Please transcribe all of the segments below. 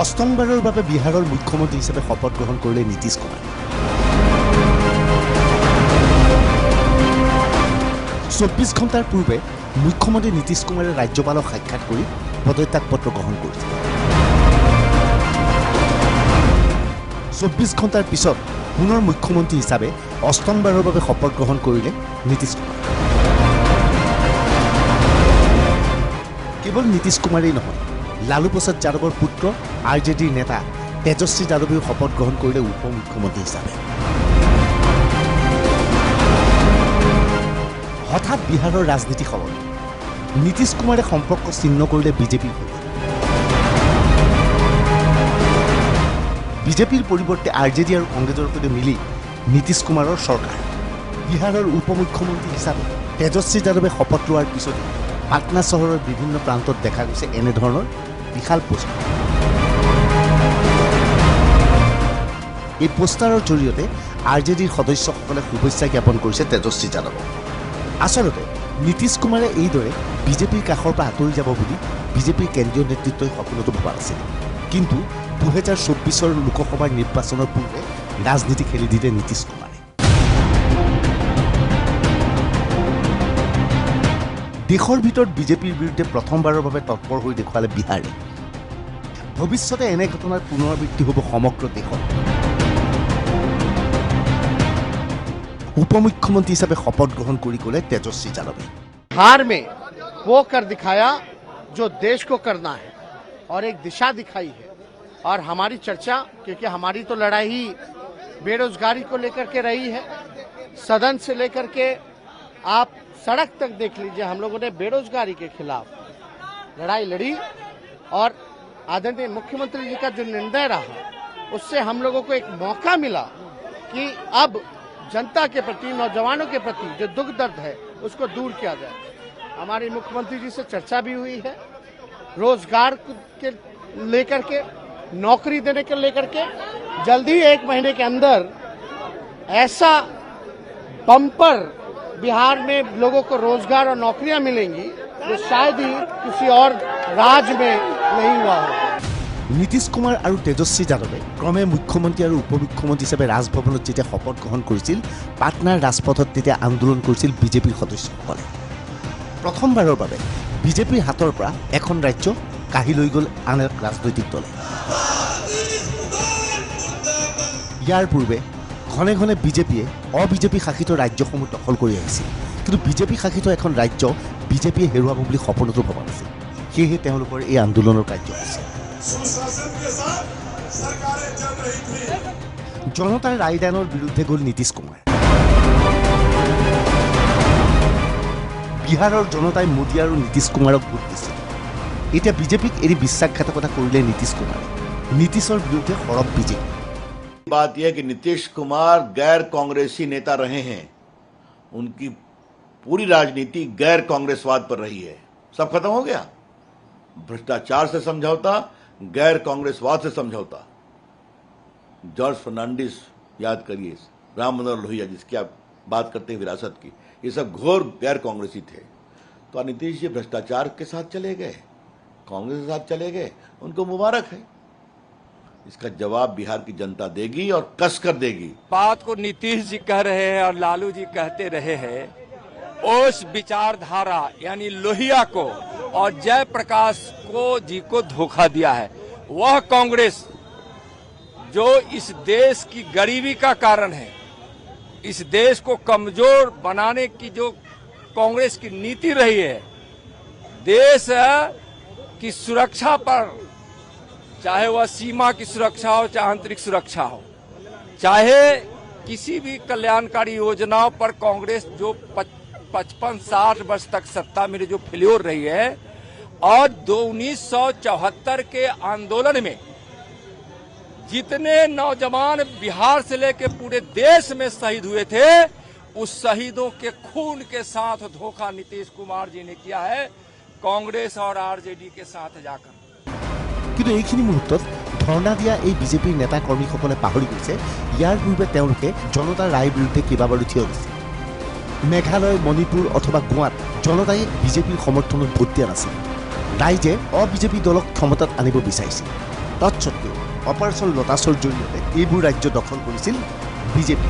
অষ্টমবাৰৰ বাবে বিহাৰৰ মুখ্যমন্ত্ৰী হিচাপে শপত গ্ৰহণ কৰিলে নীতিশ কুমাৰ। 24 ঘণ্টাৰ পূৰ্বে মুখ্যমন্ত্ৰী নীতিশ কুমাৰে ৰাজ্যপালক সাক্ষাৎ কৰি পদত্যাগ পত্ৰ গ্ৰহণ কৰিছিল। 24 ঘণ্টাৰ পিছত পুনৰ মুখ্যমন্ত্ৰী হিচাপে অষ্টমবাৰৰ বাবে শপত গ্ৰহণ কৰিলে নীতিশ কুমাৰ। কেৱল নীতিশ কুমাৰেই নহয়, লালু প্ৰসাদ যাদৱৰ পুত্ৰ আৰজেডিৰ নেতা তেজস্বী যাদৱেও শপত গ্ৰহণ কৰিলে উপ মুখ্যমন্ত্ৰী হিচাপে। হঠাৎ বিহাৰৰ ৰাজনীতি সলনি, নীতিশ কুমাৰে সম্পৰ্ক ছিন্ন কৰিলে বিজেপিৰ সৈতে। বিজেপিৰ পৰিৱৰ্তে আৰজেডি আৰু কংগ্ৰেছৰ সৈতে মিলি নীতিশ কুমাৰৰ চৰকাৰ। বিহাৰৰ উপ মুখ্যমন্ত্ৰী হিচাপে তেজস্বী যাদৱে শপত লোৱাৰ পিছতে পাটনা চহৰৰ বিভিন্ন প্ৰান্তত দেখা গৈছে এনেধৰণৰ বিশাল পোষ্টাৰ। এই পোষ্টাৰৰ জৰিয়তে আৰজেডিৰ সদস্যসকলে শুভেচ্ছা জ্ঞাপন কৰিছে তেজস্বী যাদৱক। আচলতে নীতিশ কুমাৰে এইদৰে বিজেপিৰ কাষৰ পৰা আঁতৰি যাব বুলি বিজেপিৰ কেন্দ্ৰীয় নেতৃত্বই সপোনতো ভবা নাছিল। কিন্তু 2024 লোকসভাৰ নিৰ্বাচনৰ পূৰ্বে ৰাজনীতি খেলি দিলে নীতিশ কুমাৰে। দেশৰ ভিতৰত বিজেপিৰ বিৰুদ্ধে প্ৰথমবাৰৰ বাবে তৎপৰ হৈ দেখুৱালে বিহাৰে। ভৱিষ্যতে এনে ঘটনাৰ পুনৰাবৃত্তি হ'ব সমগ্ৰ দেশত। উপ মুখ্যমন্ত্ৰী হিচাপে শপত গ্ৰহণ কৰি ক'লে তেজস্বী যাদৱে। बिहार में वो कर दिखाया जो देश को करना है और एक दिशा दिखाई है। और हमारी चर्चा, क्योंकि हमारी तो लड़ाई ही बेरोजगारी को लेकर के रही है, सदन से लेकर के आप सड़क तक देख लीजिए, हम लोगों ने बेरोजगारी के खिलाफ लड़ाई लड़ी। और आदरणीय मुख्यमंत्री जी का जो निर्णय रहा, उससे हम लोगों को एक मौका मिला कि अब जनता के प्रति, नौजवानों के प्रति जो दुख दर्द है उसको दूर किया जाए। हमारे मुख्यमंत्री जी से चर्चा भी हुई है, रोजगार के लेकर के, नौकरी देने के लेकर के। जल्द ही 1 महीने के अंदर ऐसा बम्पर बिहार में लोगों को रोजगार और नौकरियां मिलेंगी जो शायद ही किसी और राज्य में नहीं हुआ हो। নীতিশ কুমাৰ আৰু তেজস্বী যাদৱে ক্ৰমে মুখ্যমন্ত্ৰী আৰু উপ মুখ্যমন্ত্ৰী হিচাপে ৰাজভৱনত যেতিয়া শপত গ্ৰহণ কৰিছিল, পাটনাৰ ৰাজপথত তেতিয়া আন্দোলন কৰিছিল বিজেপিৰ সদস্যসকলে। প্ৰথমবাৰৰ বাবে বিজেপিৰ হাতৰ পৰা এখন ৰাজ্য কাঢ়ি লৈ গ'ল আন এক ৰাজনৈতিক দলে। ইয়াৰ পূৰ্বে ঘনে ঘনে বিজেপিয়ে অবিজেপি শাসিত ৰাজ্যসমূহ দখল কৰি আহিছিল, কিন্তু বিজেপি শাসিত এখন ৰাজ্য বিজেপিয়ে হেৰুৱাব বুলি সপোনতো ভবা নাছিল। সেয়েহে তেওঁলোকৰ এই আন্দোলনৰ কাৰ্যসূচী। জনতাৰ ৰায়দানৰ বিৰুদ্ধে গ'ল নীতিশ কুমাৰ। বিহাৰৰ জনতাই মোদী আৰু নীতিশ কুমাৰক ভোট দিছিল। এতিয়া বিজেপিক এৰি বিশ্বাসঘাতকতা কৰিলে নীতিশ কুমাৰে। নীতিশৰ বিৰুদ্ধে সৰব বিজেপি। बात यह कि नीतीश कुमार गैर कांग्रेसी नेता रहे हैं, उनकी पूरी राजनीति गैर कांग्रेसवाद पर रही है। सब खत्म हो गया, भ्रष्टाचार से समझौता, गैर कांग्रेसवाद से समझौता। जॉर्ज फर्नांडिस याद करिए, राम मनोहर लोहिया जिसकी आप बात करते हैं विरासत की, ये सब घोर गैर कांग्रेसी थे। तो नीतीश जी भ्रष्टाचार के साथ चले गए, कांग्रेस के साथ चले गए, उनको मुबारक है। इसका जवाब बिहार की जनता देगी और कस कर देगी। बात को नीतीश जी कह रहे हैं और लालू जी कहते रहे हैं, उस विचारधारा यानी लोहिया को और जयप्रकाश जी को धोखा दिया है। वह कांग्रेस जो इस देश की गरीबी का कारण है, इस देश को कमजोर बनाने की जो कांग्रेस की नीति रही है, देश की सुरक्षा पर, चाहे वह सीमा की सुरक्षा हो, चाहे आंतरिक सुरक्षा हो, चाहे किसी भी कल्याणकारी योजनाओं पर कांग्रेस जो 55-60 वर्ष तक सत्ता में जो फेल्योर रही है, और 1974 के आंदोलन में जितने नौजवान बिहार से लेकर पूरे देश में शहीद हुए थे, उस शहीदों के खून के साथ धोखा नीतीश कुमार जी ने किया है कांग्रेस और आरजेडी के साथ जाकर। কিন্তু এইখিনি মুহূৰ্তত ধৰ্ণা দিয়া এই বিজেপিৰ নেতা কৰ্মীসকলে পাহৰি গৈছে ইয়াৰ পূৰ্বে তেওঁলোকে জনতাৰ ৰায়ৰ বিৰুদ্ধে কেইবাবাৰো থিয় দিছিল। মেঘালয়, মণিপুৰ অথবা গোৱাত জনতাই বিজেপিৰ সমৰ্থনত ভোট দিয়া নাছিল। ৰাইজে অবিজেপি দলক ক্ষমতাত আনিব বিচাৰিছিল। তৎসত্ত্বেও অপাৰেশ্যন লটাছৰ জৰিয়তে এইবোৰ ৰাজ্য দখল কৰিছিল বিজেপি।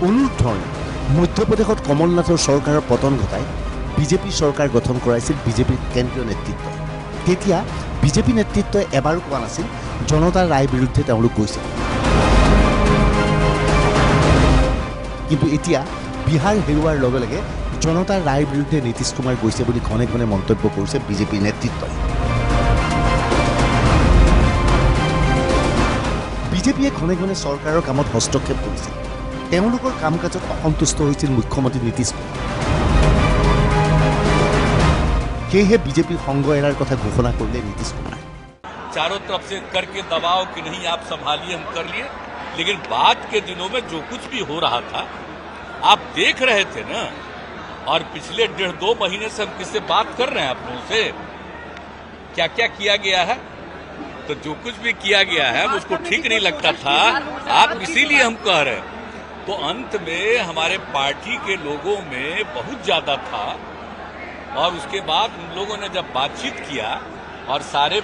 অনুৰূপ ধৰণে মধ্যপ্ৰদেশত কমল নাথৰ চৰকাৰৰ পতন ঘটাই বিজেপি চৰকাৰ গঠন কৰাইছিল বিজেপিৰ কেন্দ্ৰীয় নেতৃত্বই। তেতিয়া বিজেপি নেতৃত্বই এবাৰো কোৱা নাছিল জনতাৰ ৰায়ৰ বিৰুদ্ধে তেওঁলোক গৈছে। কিন্তু এতিয়া বিহাৰ হেৰুৱাৰ লগে লগে জনতাৰ ৰায়ৰ বিৰুদ্ধে নীতিশ কুমাৰ গৈছে বুলি ঘনে ঘনে মন্তব্য কৰিছে বিজেপিৰ নেতৃত্বই। বিজেপিয়ে ঘনে ঘনে চৰকাৰৰ কামত হস্তক্ষেপ কৰিছিল। তেওঁলোকৰ কাম কাজত অসন্তুষ্ট হৈছিল মুখ্যমন্ত্ৰী নীতিশ কুমাৰ। সেয়েহে বিজেপিৰ সংগ এৰাৰ কথা ঘোষণা কৰিলে নীতিশ কুমাৰ। चारों तरफ से करके दबाव कि नहीं आप संभालिए, हम कर लिए। लेकिन बाद के दिनों में जो कुछ भी हो रहा था आप देख रहे थे ना, और पिछले 1.5-2 महीने से हम किससे बात कर रहे हैं आप लोगों से, क्या क्या किया गया है। तो जो कुछ भी किया गया है उसको ठीक नहीं लगता था, आप इसीलिए हम कह रहे हैं। तो अंत में हमारे पार्टी के लोगों में बहुत ज्यादा था, और उसके बाद उन लोगों ने जब बातचीत किया और सारे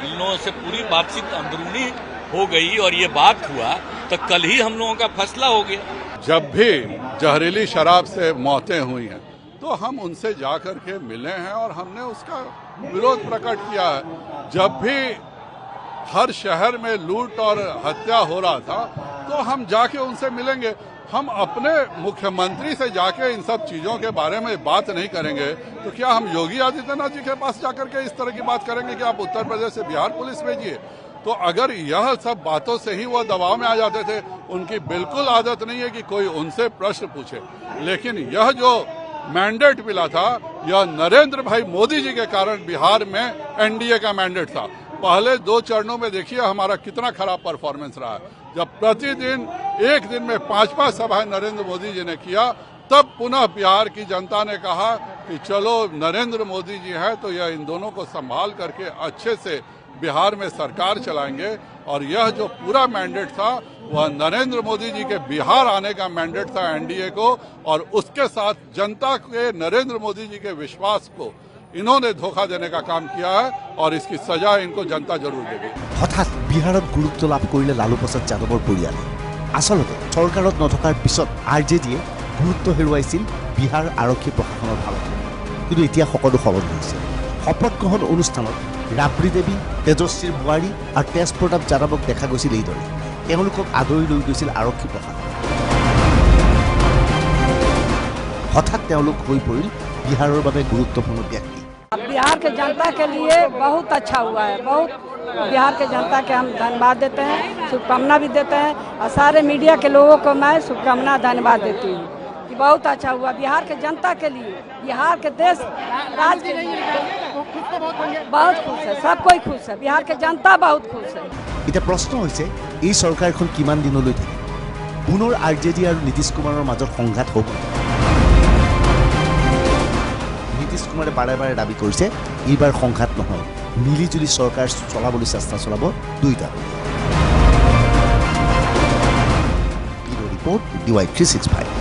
इन लोगों से पूरी बातचीत अंदरूनी हो गई और ये बात हुआ, तो कल ही हम लोगों का फैसला हो गया। जब भी जहरीली शराब से मौतें हुई हैं तो हम उनसे जाकर के मिले हैं और हमने उसका विरोध प्रकट किया है। जब भी हर शहर में लूट और हत्या हो रहा था तो हम जाके उनसे मिलेंगे। हम अपने मुख्यमंत्री से जाके इन सब चीजों के बारे में बात नहीं करेंगे तो क्या हम योगी आदित्यनाथ जी के पास जाकर के इस तरह की बात करेंगे कि आप उत्तर प्रदेश से बिहार पुलिस भेजिए। तो अगर यह सब बातों से ही वो दबाव में आ जाते थे, उनकी बिल्कुल आदत नहीं है कि कोई उनसे प्रश्न पूछे। लेकिन यह जो मैंडेट मिला था यह नरेंद्र भाई मोदी जी के कारण बिहार में एनडीए का मैंडेट था। पहले 2 चरणों में देखिए हमारा कितना खराब परफॉर्मेंस रहा है। जब प्रतिदिन एक दिन में 5-5 सभाएं नरेंद्र मोदी जी ने किया, तब पुनः बिहार की जनता ने कहा कि चलो नरेंद्र मोदी जी हैं तो यह इन दोनों को संभाल करके अच्छे से बिहार में सरकार चलाएंगे। और यह जो पूरा मैंडेट था वह नरेंद्र मोदी जी के बिहार आने का मैंडेट था एनडीए को, और उसके साथ जनता के नरेंद्र मोदी जी के विश्वास को इन्होंने धोखा देने का काम किया है, और इसकी सजा इनको जनता जरूर देगी। হঠাৎ বিহাৰত গুৰুত্ব লাভ কৰিলে লালু প্ৰসাদ যাদৱৰ পৰিয়ালে। আচলতে চৰকাৰত নথকাৰ পিছত আৰজেডিয়ে গুৰুত্ব হেৰুৱাইছিল বিহাৰ আৰক্ষী প্ৰশাসনৰ ফালত। কিন্তু এতিয়া সকলো সলনি হৈছে। শপত গ্ৰহণ অনুষ্ঠানত ৰাবৰি দেৱী, তেজস্বীৰ বোৱাৰী আৰু তেজ প্ৰতাপ যাদৱক দেখা গৈছিল এইদৰে। তেওঁলোকক আদৰি লৈ গৈছিল আৰক্ষী প্ৰশাসন। হঠাৎ তেওঁলোক হৈ পৰিল बिहार বাবে গুৰুত্বপূৰ্ণ ব্যক্তি। बिहार के जनता के लिए बहुत अच्छा हुआ है। बहुत बिहार के जनता के हम धन्यवाद देते हैं, शुभकामना भी देते हैं, और सारे मीडिया के लोगों को मैं शुभकामना धन्यवाद देती हूँ कि बहुत अच्छा हुआ बिहार के जनता के लिए, बिहार के देश राज्य के लिए बहुत खुश है। सब कोई खुश है, बिहार के जनता बहुत खुश है। এতিয়া প্ৰশ্ন হৈছে এই চৰকাৰখন কিমান দিনলৈ থাকে? পুনৰ আৰজেডি আৰু নীতিশ কুমাৰৰ মাজত সংঘাত হ'ব। নীতিশ কুমাৰে বাৰে বাৰে দাবী কৰিছে এইবাৰ সংঘাত নহয়, মিলিজুলি চৰকাৰ চলাবলৈ চেষ্টা চলাব দুয়োটা। Bureau' report DY 365।